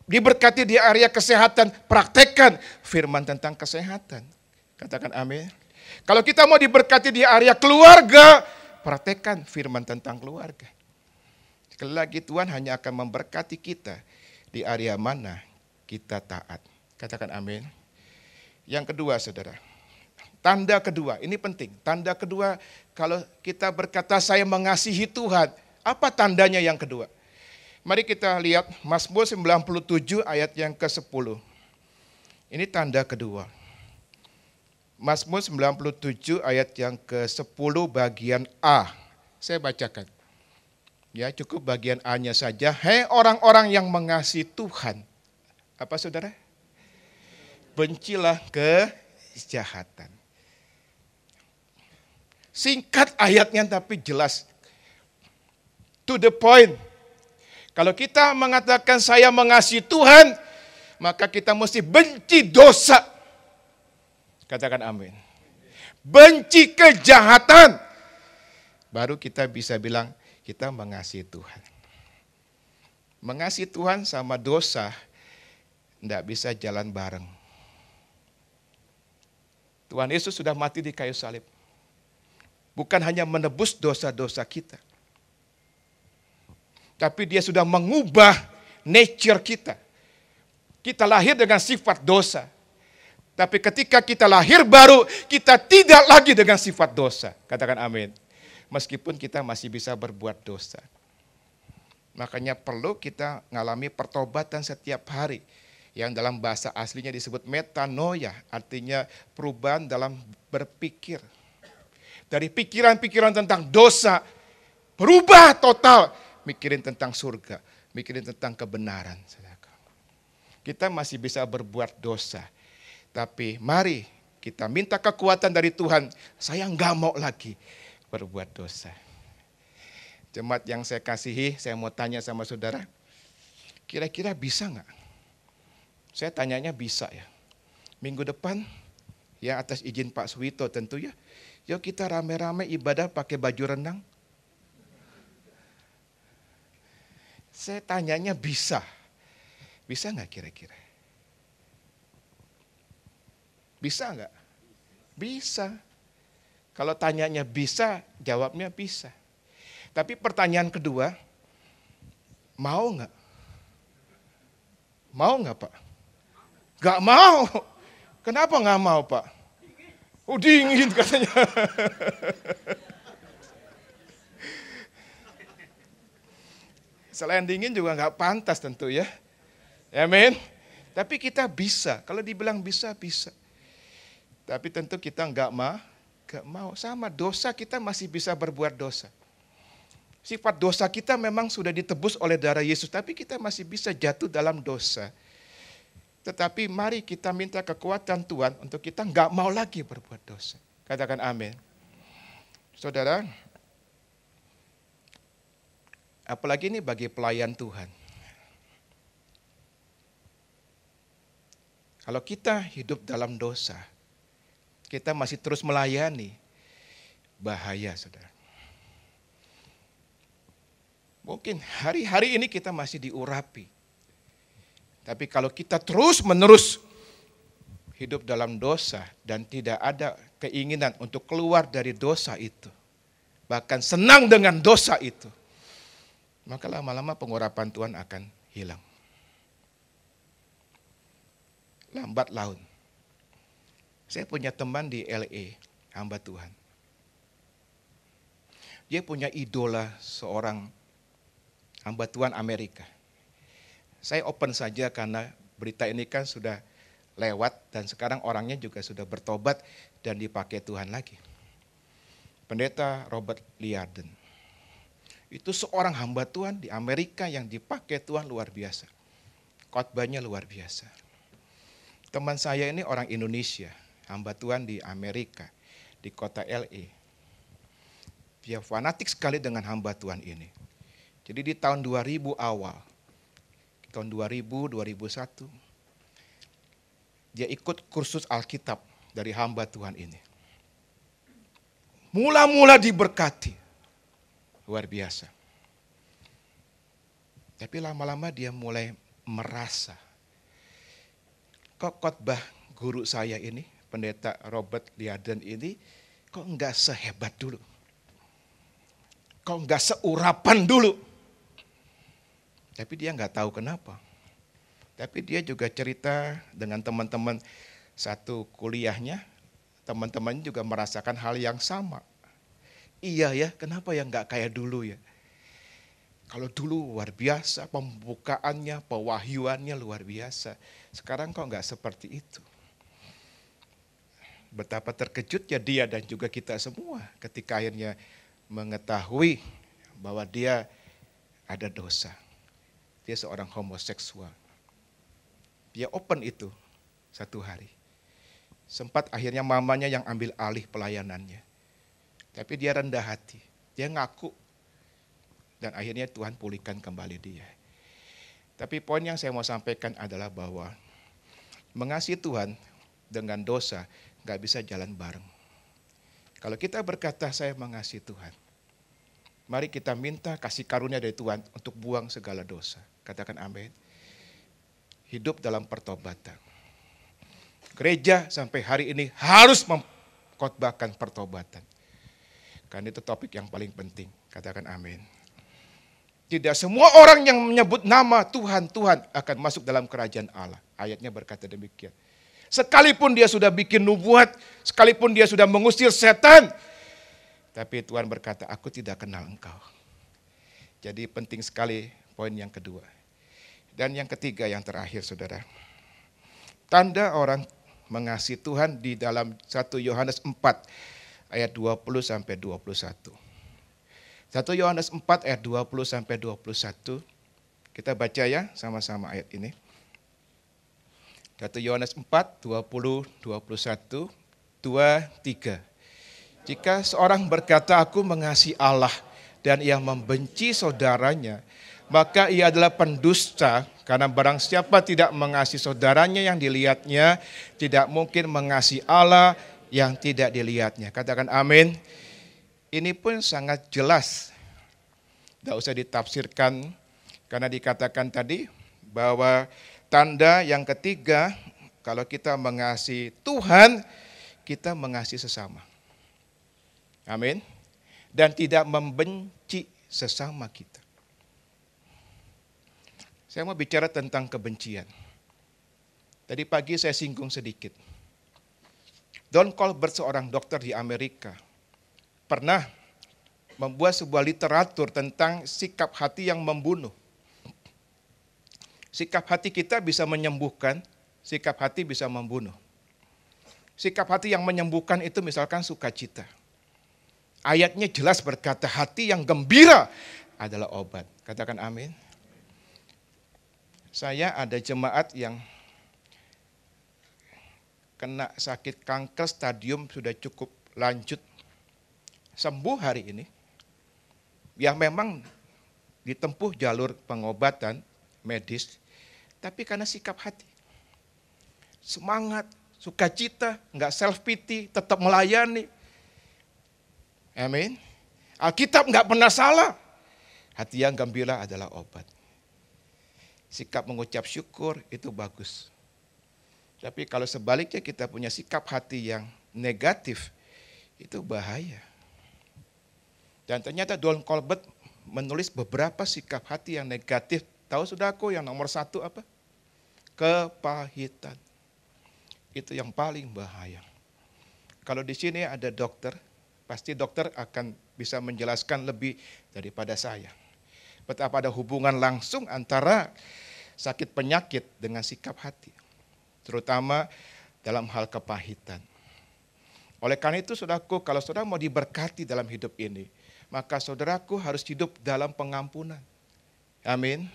diberkati di area kesehatan, praktekkan firman tentang kesehatan. Katakan amin. Kalau kita mau diberkati di area keluarga, praktekkan firman tentang keluarga. Sekali lagi Tuhan hanya akan memberkati kita di area mana kita taat. Katakan amin. Yang kedua, saudara. Tanda kedua, ini penting. Tanda kedua, kalau kita berkata saya mengasihi Tuhan, apa tandanya yang kedua? Mari kita lihat Mazmur 97 ayat yang ke-10. Ini tanda kedua. Mazmur 97 ayat yang ke-10 bagian A. Saya bacakan. Ya, cukup bagian A-nya saja. Hei orang-orang yang mengasihi Tuhan. Apa saudara? Bencilah kejahatan. Singkat ayatnya tapi jelas. To the point. Kalau kita mengatakan saya mengasihi Tuhan, maka kita mesti benci dosa. Katakan amin. Benci kejahatan. Baru kita bisa bilang kita mengasihi Tuhan. Mengasihi Tuhan sama dosa tidak bisa jalan bareng. Tuhan Yesus sudah mati di kayu salib. Bukan hanya menebus dosa-dosa kita. Tapi dia sudah mengubah nature kita. Kita lahir dengan sifat dosa. Tapi ketika kita lahir baru, kita tidak lagi dengan sifat dosa. Katakan amin. Meskipun kita masih bisa berbuat dosa. Makanya perlu kita mengalami pertobatan setiap hari. Yang dalam bahasa aslinya disebut metanoia. Artinya perubahan dalam berpikir. Dari pikiran-pikiran tentang dosa, berubah total. Mikirin tentang surga, mikirin tentang kebenaran. Kita masih bisa berbuat dosa. Tapi mari kita minta kekuatan dari Tuhan. Saya nggak mau lagi berbuat dosa. Jemaat yang saya kasihi, saya mau tanya sama saudara. Kira-kira bisa nggak? Saya tanyanya bisa ya. Minggu depan, ya atas izin Pak Suwito tentu ya. Yuk kita rame-rame ibadah pakai baju renang. Saya tanyanya bisa. Bisa nggak kira-kira? Bisa nggak? Bisa. Kalau tanyanya bisa, jawabnya bisa. Tapi pertanyaan kedua, mau nggak? Mau nggak Pak? Nggak mau. Kenapa nggak mau Pak? Oh dingin katanya. Selain dingin juga nggak pantas tentu ya. Amin. Tapi kita bisa. Kalau dibilang bisa, bisa. Tapi tentu kita nggak mau. Sama dosa kita masih bisa berbuat dosa. Sifat dosa kita memang sudah ditebus oleh darah Yesus. Tapi kita masih bisa jatuh dalam dosa. Tetapi mari kita minta kekuatan Tuhan untuk kita nggak mau lagi berbuat dosa. Katakan amin. Saudara, apalagi ini bagi pelayan Tuhan. Kalau kita hidup dalam dosa, kita masih terus melayani, bahaya saudara. Mungkin hari-hari ini kita masih diurapi. Tapi kalau kita terus-menerus hidup dalam dosa dan tidak ada keinginan untuk keluar dari dosa itu, bahkan senang dengan dosa itu, maka lama-lama pengurapan Tuhan akan hilang. Lambat laun. Saya punya teman di LA, hamba Tuhan. Dia punya idola seorang hamba Tuhan Amerika. Saya open saja karena berita ini kan sudah lewat dan sekarang orangnya juga sudah bertobat dan dipakai Tuhan lagi. Pendeta Robert Liardon. Itu seorang hamba Tuhan di Amerika yang dipakai Tuhan luar biasa. Khotbahnya luar biasa. Teman saya ini orang Indonesia, hamba Tuhan di Amerika, di kota LA. Dia fanatik sekali dengan hamba Tuhan ini. Jadi di tahun 2000 awal, tahun 2000, 2001, dia ikut kursus Alkitab dari hamba Tuhan ini. Mula-mula diberkati, luar biasa. Tapi lama-lama dia mulai merasa, kok khotbah guru saya ini, pendeta Robert Liardon ini, kok enggak sehebat dulu. Kok enggak seurapan dulu. Tapi dia enggak tahu kenapa. Tapi dia juga cerita dengan teman-teman satu kuliahnya, teman-temannya juga merasakan hal yang sama. Iya ya, kenapa ya enggak kayak dulu ya. Kalau dulu luar biasa, pembukaannya, pewahyuannya luar biasa. Sekarang kok enggak seperti itu. Betapa terkejutnya dia dan juga kita semua ketika akhirnya mengetahui bahwa dia ada dosa. Dia seorang homoseksual. Dia open itu satu hari. Sempat akhirnya mamanya yang ambil alih pelayanannya. Tapi dia rendah hati. Dia ngaku. Dan akhirnya Tuhan pulihkan kembali dia. Tapi poin yang saya mau sampaikan adalah bahwa mengasihi Tuhan dengan dosa gak bisa jalan bareng. Kalau kita berkata saya mengasihi Tuhan, mari kita minta kasih karunia dari Tuhan untuk buang segala dosa. Katakan amin. Hidup dalam pertobatan. Gereja sampai hari ini harus mengkhotbahkan pertobatan. Karena itu topik yang paling penting. Katakan amin. Tidak semua orang yang menyebut nama Tuhan, Tuhan akan masuk dalam kerajaan Allah. Ayatnya berkata demikian. Sekalipun dia sudah bikin nubuat, sekalipun dia sudah mengusir setan, tapi Tuhan berkata, aku tidak kenal engkau. Jadi penting sekali poin yang kedua. Dan yang ketiga, yang terakhir saudara. Tanda orang mengasihi Tuhan di dalam 1 Yohanes 4 ayat 20 sampai 21. 1 Yohanes 4 ayat 20 sampai 21. Kita baca ya sama-sama ayat ini. 1 Yohanes 4, 20, 21, 2, 3. Jika seorang berkata aku mengasihi Allah dan ia membenci saudaranya, maka ia adalah pendusta, karena barang siapa tidak mengasihi saudaranya yang dilihatnya, tidak mungkin mengasihi Allah yang tidak dilihatnya. Katakan amin. Ini pun sangat jelas, tidak usah ditafsirkan, karena dikatakan tadi bahwa tanda yang ketiga, kalau kita mengasihi Tuhan, kita mengasihi sesama. Amin. Dan tidak membenci sesama kita. Saya mau bicara tentang kebencian. Tadi pagi saya singgung sedikit. Don Colbert, seorang dokter di Amerika, pernah membuat sebuah literatur tentang sikap hati yang membunuh. Sikap hati kita bisa menyembuhkan, sikap hati bisa membunuh. Sikap hati yang menyembuhkan itu misalkan sukacita. Ayatnya jelas berkata hati yang gembira adalah obat. Katakan amin. Saya ada jemaat yang kena sakit kanker stadium sudah cukup lanjut. Sembuh hari ini. Ya memang ditempuh jalur pengobatan medis, tapi karena sikap hati. Semangat, sukacita, enggak self pity, tetap melayani. Amin. Alkitab enggak pernah salah. Hati yang gembira adalah obat. Sikap mengucap syukur itu bagus. Tapi kalau sebaliknya kita punya sikap hati yang negatif, itu bahaya. Dan ternyata Don Colbert menulis beberapa sikap hati yang negatif. Tahu saudaraku yang nomor 1 apa? Kepahitan. Itu yang paling bahaya. Kalau di sini ada dokter, pasti dokter akan bisa menjelaskan lebih daripada saya. Betapa ada hubungan langsung antara sakit penyakit dengan sikap hati. Terutama dalam hal kepahitan. Oleh karena itu saudaraku, kalau saudara mau diberkati dalam hidup ini, maka saudaraku harus hidup dalam pengampunan. Amin.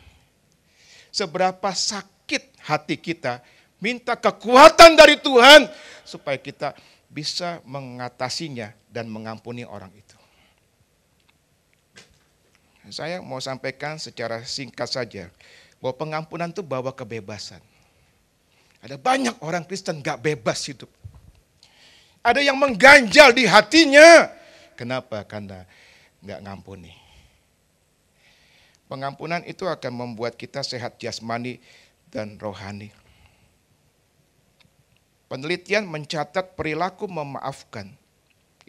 Seberapa sakit hati kita, minta kekuatan dari Tuhan supaya kita bisa mengatasinya dan mengampuni orang itu. Saya mau sampaikan secara singkat saja bahwa pengampunan itu bawa kebebasan. Ada banyak orang Kristen gak bebas hidup. Ada yang mengganjal di hatinya. Kenapa? Karena gak ngampuni. Pengampunan itu akan membuat kita sehat jasmani dan rohani. Penelitian mencatat perilaku memaafkan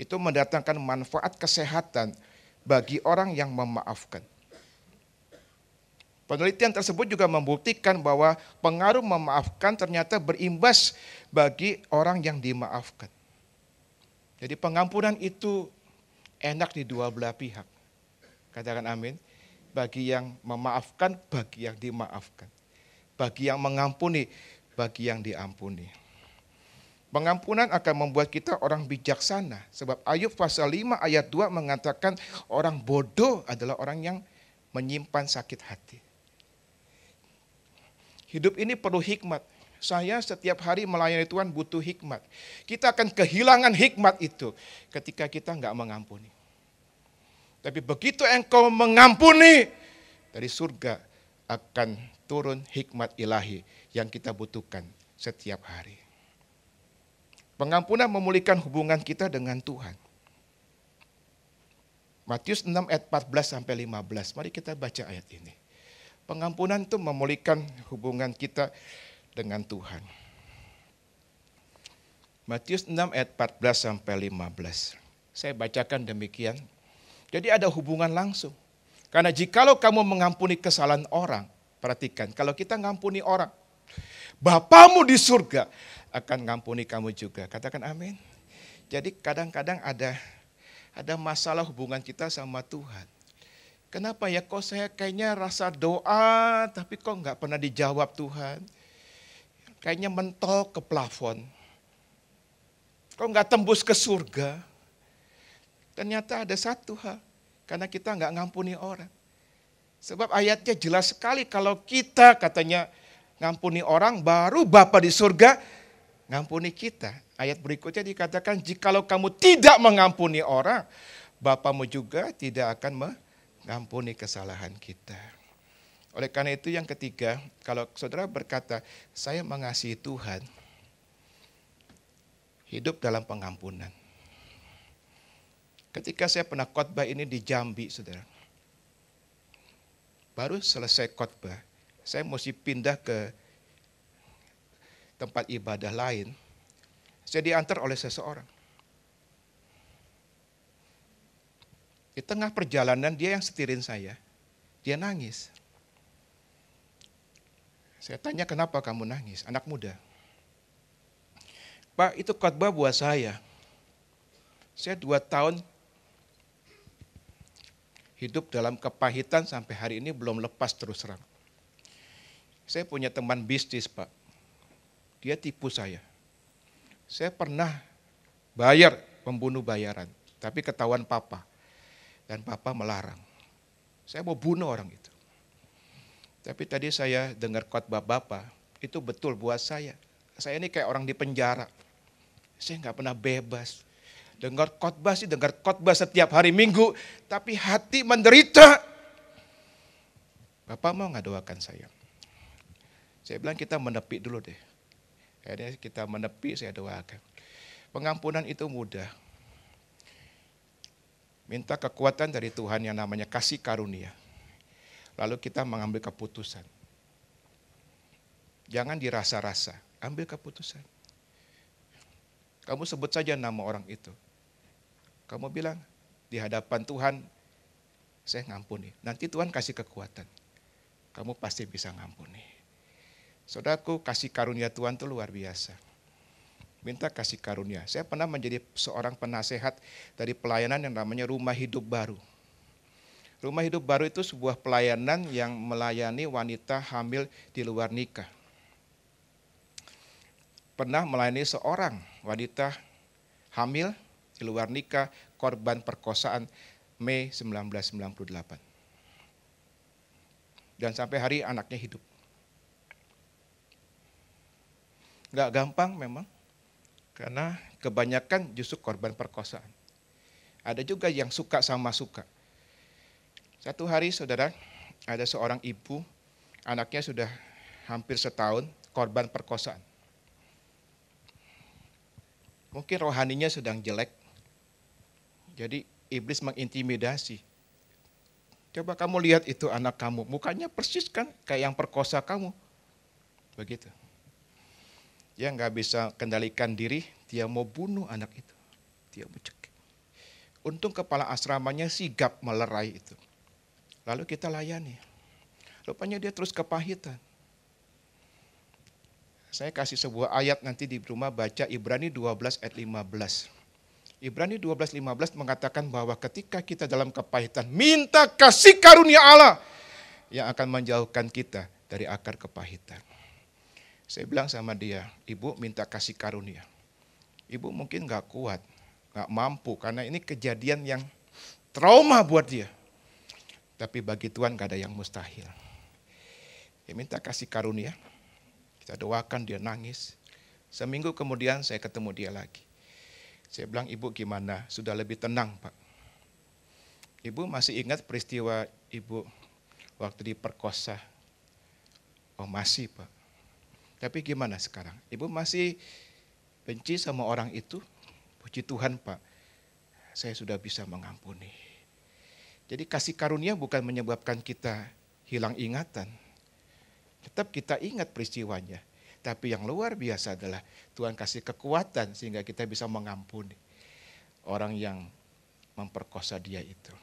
itu mendatangkan manfaat kesehatan bagi orang yang memaafkan. Penelitian tersebut juga membuktikan bahwa pengaruh memaafkan ternyata berimbas bagi orang yang dimaafkan. Jadi pengampunan itu enak di dua belah pihak. Katakan amin. Bagi yang memaafkan, bagi yang dimaafkan. Bagi yang mengampuni, bagi yang diampuni. Pengampunan akan membuat kita orang bijaksana. Sebab Ayub pasal 5 ayat 2 mengatakan orang bodoh adalah orang yang menyimpan sakit hati. Hidup ini perlu hikmat. Saya setiap hari melayani Tuhan butuh hikmat. Kita akan kehilangan hikmat itu ketika kita enggak mengampuni. Tapi begitu engkau mengampuni, dari surga akan turun hikmat ilahi yang kita butuhkan setiap hari. Pengampunan memulihkan hubungan kita dengan Tuhan. Matius 6 ayat 14 sampai 15. Mari kita baca ayat ini. Pengampunan itu memulihkan hubungan kita dengan Tuhan. Matius 6 ayat 14 sampai 15. Saya bacakan demikian. Jadi ada hubungan langsung. Karena jikalau kamu mengampuni kesalahan orang, perhatikan, kalau kita ngampuni orang, Bapamu di surga akan ngampuni kamu juga. Katakan amin. Jadi kadang-kadang ada masalah hubungan kita sama Tuhan. Kenapa ya kok saya kayaknya rasa doa tapi kok nggak pernah dijawab Tuhan. Kayaknya mentok ke plafon. Kok nggak tembus ke surga. Ternyata ada satu hal. Karena kita nggak ngampuni orang. Sebab ayatnya jelas sekali kalau kita katanya ngampuni orang baru Bapa di surga ngampuni kita. Ayat berikutnya dikatakan jikalau kamu tidak mengampuni orang, Bapamu juga tidak akan mengampuni kesalahan kita. Oleh karena itu yang ketiga, kalau saudara berkata saya mengasihi Tuhan, hidup dalam pengampunan. Ketika saya pernah khotbah ini di Jambi, saudara. Baru selesai khotbah, saya mesti pindah ke tempat ibadah lain. Saya diantar oleh seseorang. Di tengah perjalanan dia yang setirin saya. Dia nangis. Saya tanya kenapa kamu nangis? Anak muda. Pak, itu khotbah buat saya. Saya 2 tahun hidup dalam kepahitan sampai hari ini belum lepas terus terang. Saya punya teman bisnis, Pak. Dia tipu saya. Saya pernah bayar pembunuh bayaran, tapi ketahuan papa. Dan papa melarang. Saya mau bunuh orang itu. Tapi tadi saya dengar khotbah Bapak, itu betul buat saya. Saya ini kayak orang di penjara. Saya nggak pernah bebas. Dengar khotbah setiap hari Minggu, tapi hati menderita. Bapak mau nggak doakan saya? Saya bilang kita menepi dulu deh. Akhirnya kita menepi, saya doakan. Pengampunan itu mudah. Minta kekuatan dari Tuhan yang namanya kasih karunia. Lalu kita mengambil keputusan. Jangan dirasa-rasa, ambil keputusan. Kamu sebut saja nama orang itu. Kamu bilang, di hadapan Tuhan, saya ngampuni. Nanti Tuhan kasih kekuatan. Kamu pasti bisa ngampuni. Saudaraku, kasih karunia Tuhan itu luar biasa. Minta kasih karunia. Saya pernah menjadi seorang penasehat dari pelayanan yang namanya Rumah Hidup Baru. Rumah Hidup Baru itu sebuah pelayanan yang melayani wanita hamil di luar nikah. Pernah melayani seorang wanita hamil di luar nikah, korban perkosaan Mei 1998. Dan sampai hari anaknya hidup. Nggak gampang memang, karena kebanyakan justru korban perkosaan. Ada juga yang suka sama suka. Satu hari saudara, ada seorang ibu, anaknya sudah hampir setahun, korban perkosaan. Mungkin rohaninya sedang jelek, jadi iblis mengintimidasi. Coba kamu lihat itu anak kamu, mukanya persis kan kayak yang perkosa kamu. Begitu. Dia nggak bisa kendalikan diri, dia mau bunuh anak itu. Dia mau cekik. Untung kepala asramanya sigap melerai itu. Lalu kita layani. Rupanya dia terus kepahitan. Saya kasih sebuah ayat nanti di rumah baca Ibrani 12 ayat 15. Ibrani 12:15 mengatakan bahwa ketika kita dalam kepahitan, minta kasih karunia Allah yang akan menjauhkan kita dari akar kepahitan. Saya bilang sama dia, ibu minta kasih karunia. Ibu mungkin gak kuat, gak mampu, karena ini kejadian yang trauma buat dia. Tapi bagi Tuhan gak ada yang mustahil. Dia minta kasih karunia. Kita doakan, dia nangis. Seminggu kemudian saya ketemu dia lagi. Saya bilang, ibu gimana? Sudah lebih tenang, Pak. Ibu masih ingat peristiwa ibu waktu diperkosa? Oh masih, Pak. Tapi gimana sekarang? Ibu masih benci sama orang itu? Puji Tuhan, Pak. Saya sudah bisa mengampuni. Jadi kasih karunia bukan menyebabkan kita hilang ingatan. Tetap kita ingat peristiwanya. Tapi yang luar biasa adalah Tuhan kasih kekuatan sehingga kita bisa mengampuni orang yang memperkosa dia itu.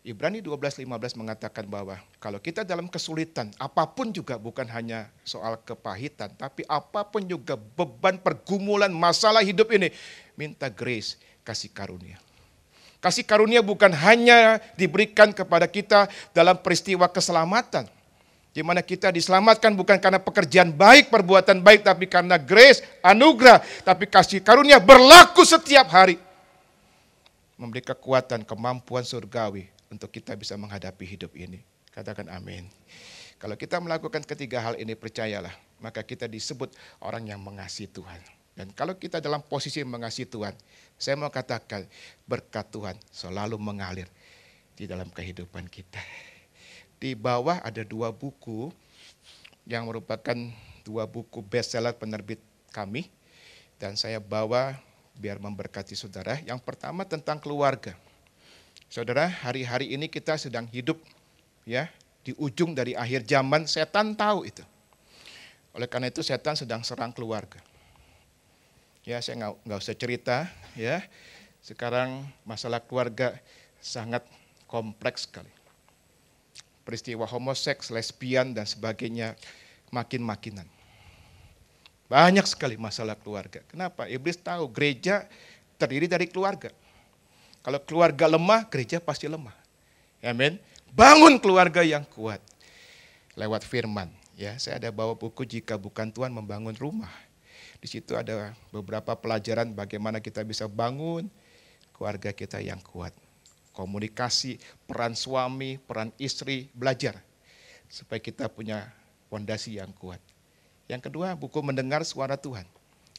Ibrani 12:15 mengatakan bahwa kalau kita dalam kesulitan, apapun juga bukan hanya soal kepahitan, tapi apapun juga beban, pergumulan, masalah hidup ini, minta grace, kasih karunia. Kasih karunia bukan hanya diberikan kepada kita dalam peristiwa keselamatan, di mana kita diselamatkan bukan karena pekerjaan baik, perbuatan baik, tapi karena grace, anugerah, tapi kasih karunia berlaku setiap hari. Memberi kekuatan, kemampuan surgawi untuk kita bisa menghadapi hidup ini. Katakan amin. Kalau kita melakukan ketiga hal ini, percayalah, maka kita disebut orang yang mengasihi Tuhan. Dan kalau kita dalam posisi mengasihi Tuhan, saya mau katakan berkat Tuhan selalu mengalir di dalam kehidupan kita. Di bawah ada 2 buku yang merupakan 2 buku bestseller penerbit kami. Dan saya bawa biar memberkati saudara. Yang pertama tentang keluarga. Saudara, hari-hari ini kita sedang hidup ya di ujung dari akhir zaman, setan tahu itu. Oleh karena itu setan sedang serang keluarga. Ya, saya nggak usah cerita ya. Sekarang masalah keluarga sangat kompleks sekali. Peristiwa homoseks, lesbian dan sebagainya makin-makinan. Banyak sekali masalah keluarga. Kenapa? Iblis tahu gereja terdiri dari keluarga. Kalau keluarga lemah, gereja pasti lemah. Amin. Bangun keluarga yang kuat lewat firman. Ya, saya ada bawa buku Jika Bukan Tuhan Membangun Rumah. Di situ ada beberapa pelajaran bagaimana kita bisa bangun keluarga kita yang kuat. Komunikasi, peran suami, peran istri, belajar supaya kita punya fondasi yang kuat. Yang kedua, buku Mendengar Suara Tuhan.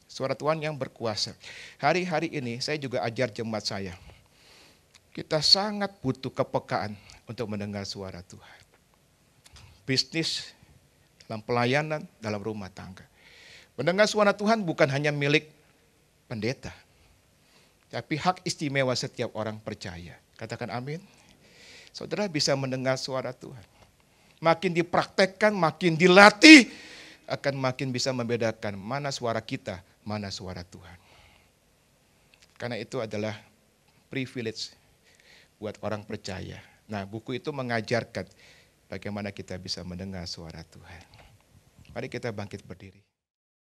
Suara Tuhan yang berkuasa. Hari-hari ini saya juga ajar jemaat saya. Kita sangat butuh kepekaan untuk mendengar suara Tuhan. Bisnis, dalam pelayanan, dalam rumah tangga. Mendengar suara Tuhan bukan hanya milik pendeta, tapi hak istimewa setiap orang percaya. Katakan amin. Saudara bisa mendengar suara Tuhan. Makin dipraktekkan, makin dilatih, akan makin bisa membedakan mana suara kita, mana suara Tuhan. Karena itu adalah privilege buat orang percaya. Nah, buku itu mengajarkan bagaimana kita bisa mendengar suara Tuhan. Mari kita bangkit berdiri.